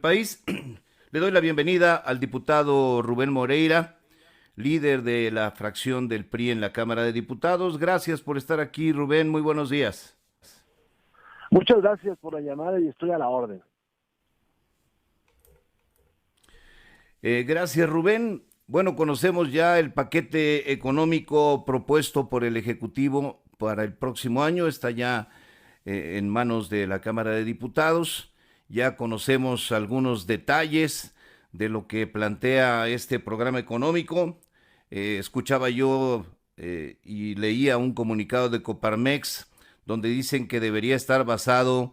país. Le doy la bienvenida al diputado Rubén Moreira, líder de la fracción del PRI en la Cámara de Diputados. Gracias por estar aquí, Rubén. Muy buenos días. Muchas gracias por la llamada y estoy a la orden. Gracias, Rubén. Bueno, conocemos ya el paquete económico propuesto por el Ejecutivo para el próximo año. Está ya en manos de la Cámara de Diputados. Ya conocemos algunos detalles de lo que plantea este programa económico. Escuchaba yo y leía un comunicado de Coparmex donde dicen que debería estar basado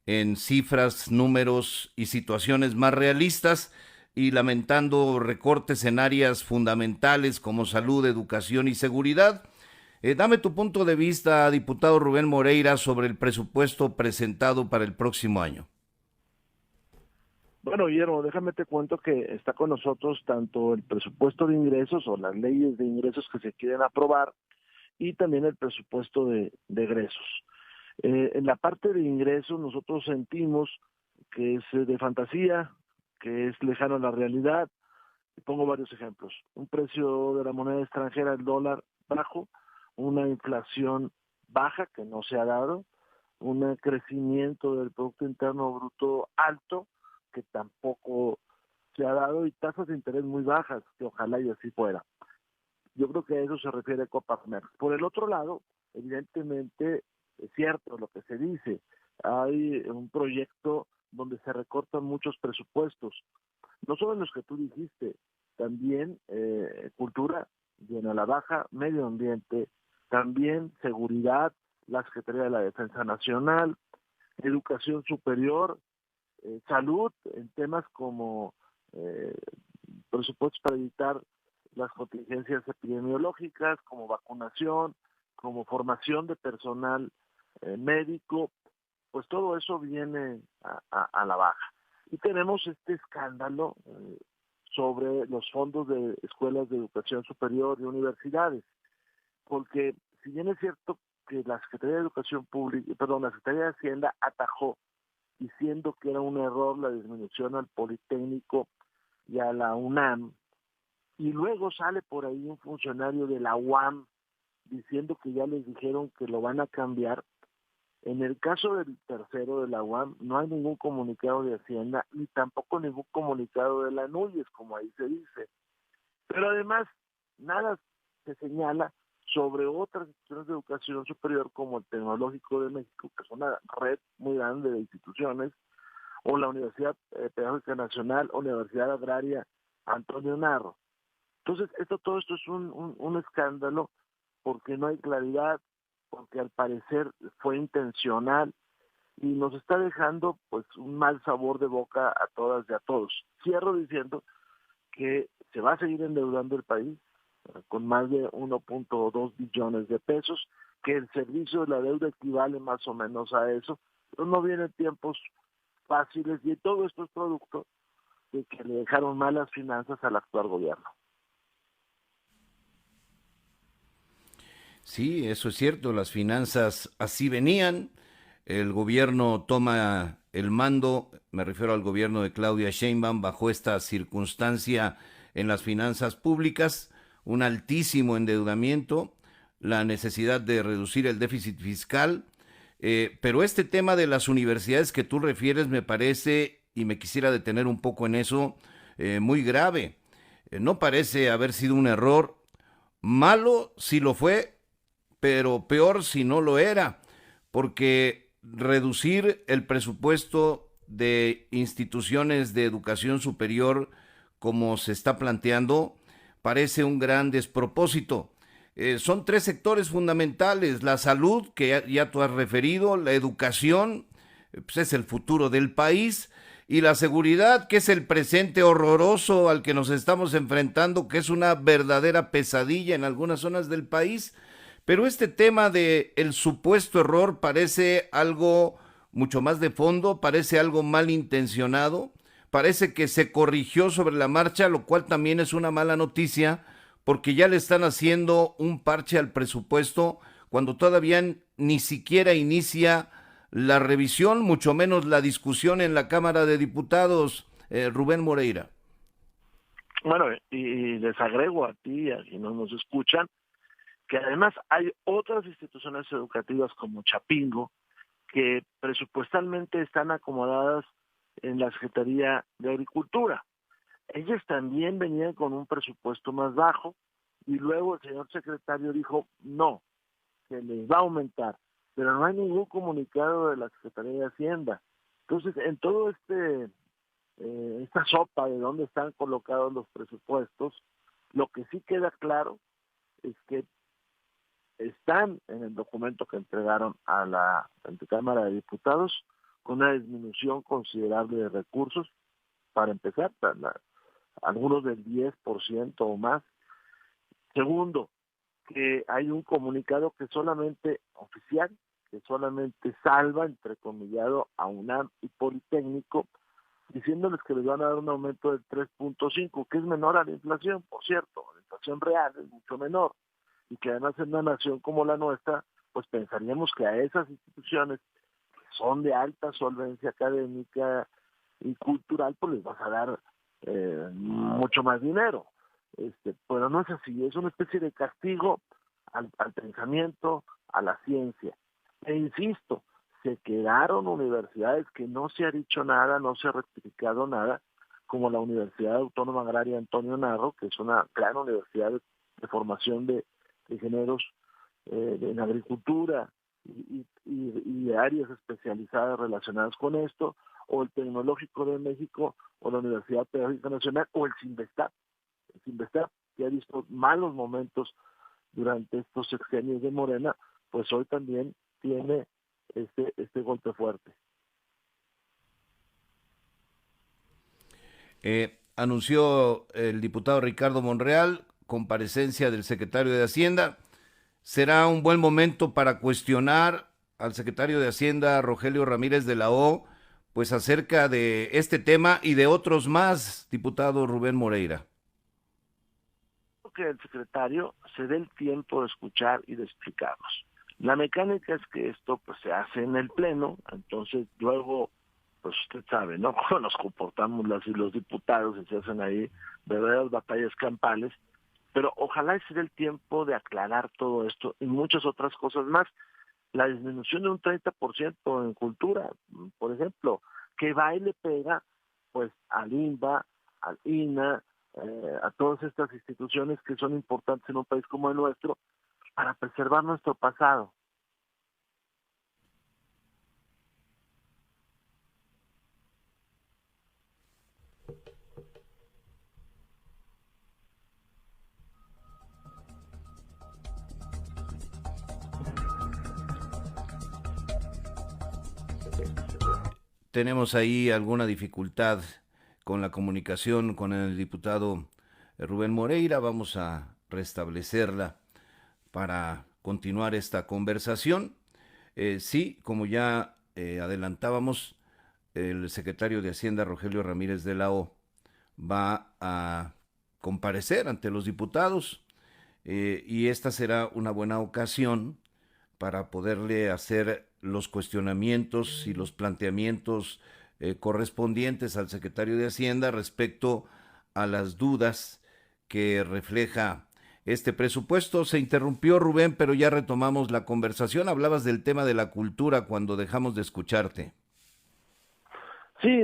en cifras, números y situaciones más realistas, y lamentando recortes en áreas fundamentales como salud, educación y seguridad. Dame tu punto de vista, diputado Rubén Moreira, sobre el presupuesto presentado para el próximo año. Bueno, Guillermo, déjame te cuento que está con nosotros tanto el presupuesto de ingresos o las leyes de ingresos que se quieren aprobar y también el presupuesto de egresos. En la parte de ingresos nosotros sentimos que es de fantasía, que es lejano a la realidad. Y pongo varios ejemplos. Un precio de la moneda extranjera, el dólar, bajo, una inflación baja que no se ha dado, un crecimiento del Producto Interno Bruto alto que tampoco se ha dado y tasas de interés muy bajas, que ojalá y así fuera. Yo creo que a eso se refiere Coparmex. Por el otro lado, evidentemente es cierto lo que se dice, hay un proyecto donde se recortan muchos presupuestos, no solo los que tú dijiste, también cultura viene a la baja, medio ambiente, también seguridad, la Secretaría de la Defensa Nacional, educación superior, salud, en temas como presupuestos para evitar las contingencias epidemiológicas, como vacunación, como formación de personal médico, pues todo eso viene a la baja. Y tenemos este escándalo sobre los fondos de escuelas de educación superior y universidades, porque si bien es cierto que la Secretaría de Educación Pública, la Secretaría de Hacienda atajó diciendo que era un error la disminución al Politécnico y a la UNAM, y luego sale por ahí un funcionario de la UAM diciendo que ya les dijeron que lo van a cambiar. En el caso del tercero de la UAM no hay ningún comunicado de Hacienda ni tampoco ningún comunicado de la NUYES, como ahí se dice. Pero además nada se señala sobre otras instituciones de educación superior como el Tecnológico de México, que es una red muy grande de instituciones, o la Universidad Pedagógica Nacional o la Universidad Agraria Antonio Narro. Entonces, todo esto es un escándalo porque no hay claridad, porque al parecer fue intencional y nos está dejando pues un mal sabor de boca a todas y a todos. Cierro diciendo que se va a seguir endeudando el país con más de 1.2 billones de pesos, que el servicio de la deuda equivale más o menos a eso, pero no vienen tiempos fáciles y todo esto es producto de que le dejaron malas finanzas al actual gobierno. Sí, eso es cierto, las finanzas así venían, el gobierno toma el mando, me refiero al gobierno de Claudia Sheinbaum, bajo esta circunstancia en las finanzas públicas, un altísimo endeudamiento, la necesidad de reducir el déficit fiscal, pero este tema de las universidades que tú refieres me parece, y me quisiera detener un poco en eso, muy grave. No parece haber sido un error, malo si lo fue, pero peor si no lo era, porque reducir el presupuesto de instituciones de educación superior como se está planteando parece un gran despropósito. Son tres sectores fundamentales: la salud, que ya tú has referido, la educación, pues es el futuro del país, y la seguridad, que es el presente horroroso al que nos estamos enfrentando, que es una verdadera pesadilla en algunas zonas del país. Pero este tema de el supuesto error parece algo mucho más de fondo, parece algo malintencionado, parece que se corrigió sobre la marcha, lo cual también es una mala noticia, porque ya le están haciendo un parche al presupuesto cuando todavía ni siquiera inicia la revisión, mucho menos la discusión en la Cámara de Diputados. Rubén Moreira. Bueno, y les agrego a ti y a quienes nos escuchan, que además hay otras instituciones educativas como Chapingo, que presupuestalmente están acomodadas en la Secretaría de Agricultura. Ellas también venían con un presupuesto más bajo y luego el señor secretario dijo no, que les va a aumentar, pero no hay ningún comunicado de la Secretaría de Hacienda. Entonces, en todo esta sopa de dónde están colocados los presupuestos, lo que sí queda claro es que están en el documento que entregaron a la Cámara de Diputados con una disminución considerable de recursos, para empezar, algunos del 10% o más. Segundo, que hay un comunicado que solamente oficial, que solamente salva, entrecomillado, a UNAM y Politécnico, diciéndoles que les van a dar un aumento del 3.5, que es menor a la inflación, por cierto, la inflación real es mucho menor, y que además en una nación como la nuestra, pues pensaríamos que a esas instituciones que son de alta solvencia académica y cultural, pues les vas a dar mucho más dinero. Pero no es así, es una especie de castigo al pensamiento, a la ciencia. E insisto, se quedaron universidades que no se ha dicho nada, no se ha rectificado nada, como la Universidad Autónoma Agraria Antonio Narro, que es una gran universidad de formación de ingenieros en agricultura y áreas especializadas relacionadas con esto, o el Tecnológico de México, o la Universidad Pedagógica Nacional, o el Cinvestav, que ha visto malos momentos durante estos sexenios de Morena, pues hoy también tiene este golpe fuerte. Anunció el diputado Ricardo Monreal comparecencia del secretario de Hacienda. Será un buen momento para cuestionar al secretario de Hacienda, Rogelio Ramírez de la O, pues acerca de este tema y de otros más, diputado Rubén Moreira. Que el secretario se dé el tiempo de escuchar y de explicarnos. La mecánica es que esto pues se hace en el pleno, entonces luego, pues usted sabe, ¿no? Cómo nos comportamos los diputados y se hacen ahí verdaderas batallas campales, pero ojalá se dé el tiempo de aclarar todo esto y muchas otras cosas más. La disminución de un 30% en cultura, por ejemplo, que va y le pega pues al INBA, al INA, a todas estas instituciones que son importantes en un país como el nuestro para preservar nuestro pasado. Tenemos ahí alguna dificultad con la comunicación con el diputado Rubén Moreira. Vamos a restablecerla para continuar esta conversación. Sí, como ya adelantábamos, el secretario de Hacienda, Rogelio Ramírez de la O, va a comparecer ante los diputados y esta será una buena ocasión para poderle hacer los cuestionamientos y los planteamientos correspondientes al secretario de Hacienda respecto a las dudas que refleja este presupuesto. Se interrumpió, Rubén, pero ya retomamos la conversación. Hablabas del tema de la cultura cuando dejamos de escucharte. Sí,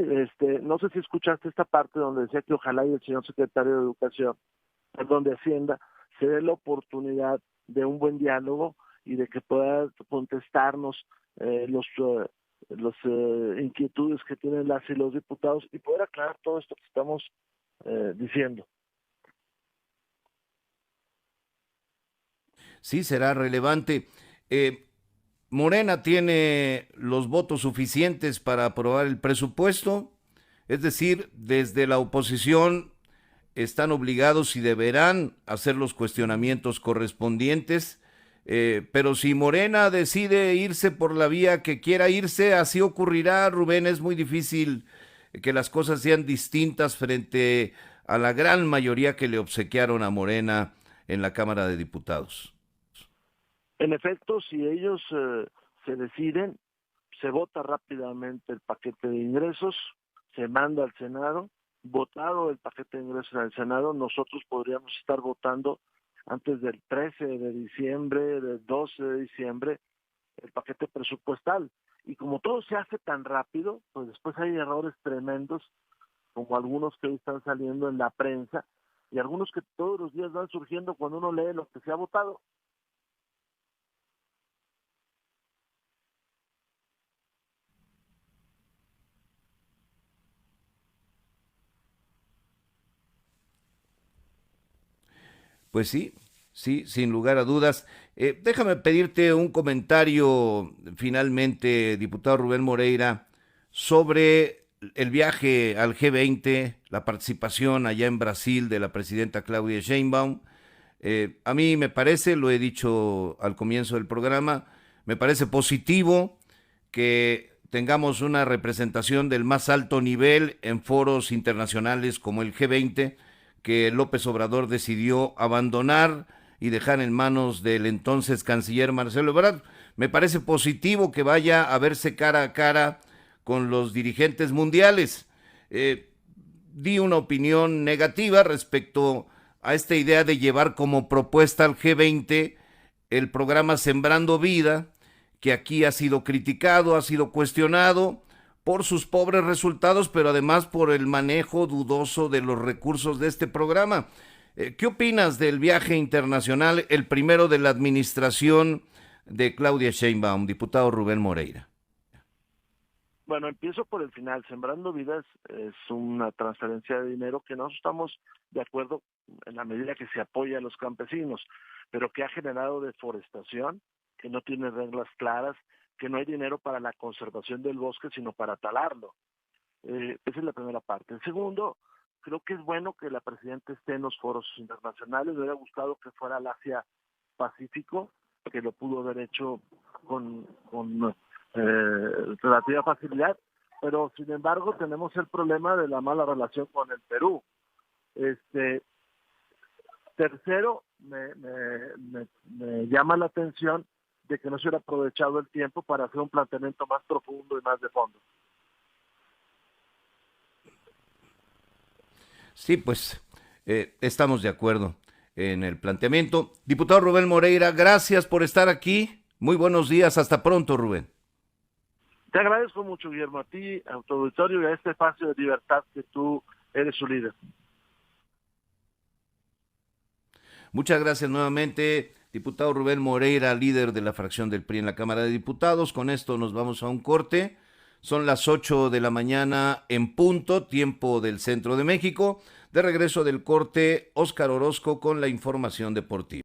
no sé si escuchaste esta parte donde decía que ojalá y el señor secretario de Educación, perdón, de Hacienda, se dé la oportunidad de un buen diálogo y de que pueda contestarnos los inquietudes que tienen las y los diputados y poder aclarar todo esto que estamos diciendo. Sí, será relevante. Morena tiene los votos suficientes para aprobar el presupuesto, es decir, desde la oposición están obligados y deberán hacer los cuestionamientos correspondientes, pero si Morena decide irse por la vía que quiera irse, así ocurrirá, Rubén. Es muy difícil que las cosas sean distintas frente a la gran mayoría que le obsequiaron a Morena en la Cámara de Diputados. En efecto, si ellos se deciden, se vota rápidamente el paquete de ingresos, se manda al Senado, votado el paquete de ingresos en el Senado, nosotros podríamos estar votando antes del 13 de diciembre, del 12 de diciembre, el paquete presupuestal. Y como todo se hace tan rápido, pues después hay errores tremendos, como algunos que hoy están saliendo en la prensa, y algunos que todos los días van surgiendo cuando uno lee lo que se ha votado. Pues sí, sí, sin lugar a dudas. Déjame pedirte un comentario finalmente, diputado Rubén Moreira, sobre el viaje al G20, la participación allá en Brasil de la presidenta Claudia Sheinbaum. A mí me parece, lo he dicho al comienzo del programa, me parece positivo que tengamos una representación del más alto nivel en foros internacionales como el G20, que López Obrador decidió abandonar y dejar en manos del entonces canciller Marcelo Ebrard. Me parece positivo que vaya a verse cara a cara con los dirigentes mundiales. Di una opinión negativa respecto a esta idea de llevar como propuesta al G20 el programa Sembrando Vida, que aquí ha sido criticado, ha sido cuestionado por sus pobres resultados, pero además por el manejo dudoso de los recursos de este programa. ¿Qué opinas del viaje internacional, el primero de la administración de Claudia Sheinbaum, diputado Rubén Moreira? Bueno, empiezo por el final. Sembrando Vidas es una transferencia de dinero que no estamos de acuerdo en la medida que se apoya a los campesinos, pero que ha generado deforestación, que no tiene reglas claras, que no hay dinero para la conservación del bosque, sino para talarlo. Esa es la primera parte. El segundo, creo que es bueno que la presidenta esté en los foros internacionales. Me hubiera gustado que fuera al Asia-Pacífico, que lo pudo haber hecho con relativa facilidad, pero sin embargo tenemos el problema de la mala relación con el Perú. Tercero, me llama la atención de que no se hubiera aprovechado el tiempo para hacer un planteamiento más profundo y más de fondo. Sí, pues estamos de acuerdo en el planteamiento. Diputado Rubén Moreira, gracias por estar aquí. Muy buenos días, hasta pronto, Rubén. Te agradezco mucho, Guillermo, a ti, a tu auditorio y a este espacio de libertad que tú eres su líder. Muchas gracias nuevamente, diputado Rubén Moreira, líder de la fracción del PRI en la Cámara de Diputados. Con esto nos vamos a un corte. Son las 8 de la mañana en punto, tiempo del centro de México. De regreso del corte, Óscar Orozco con la información deportiva.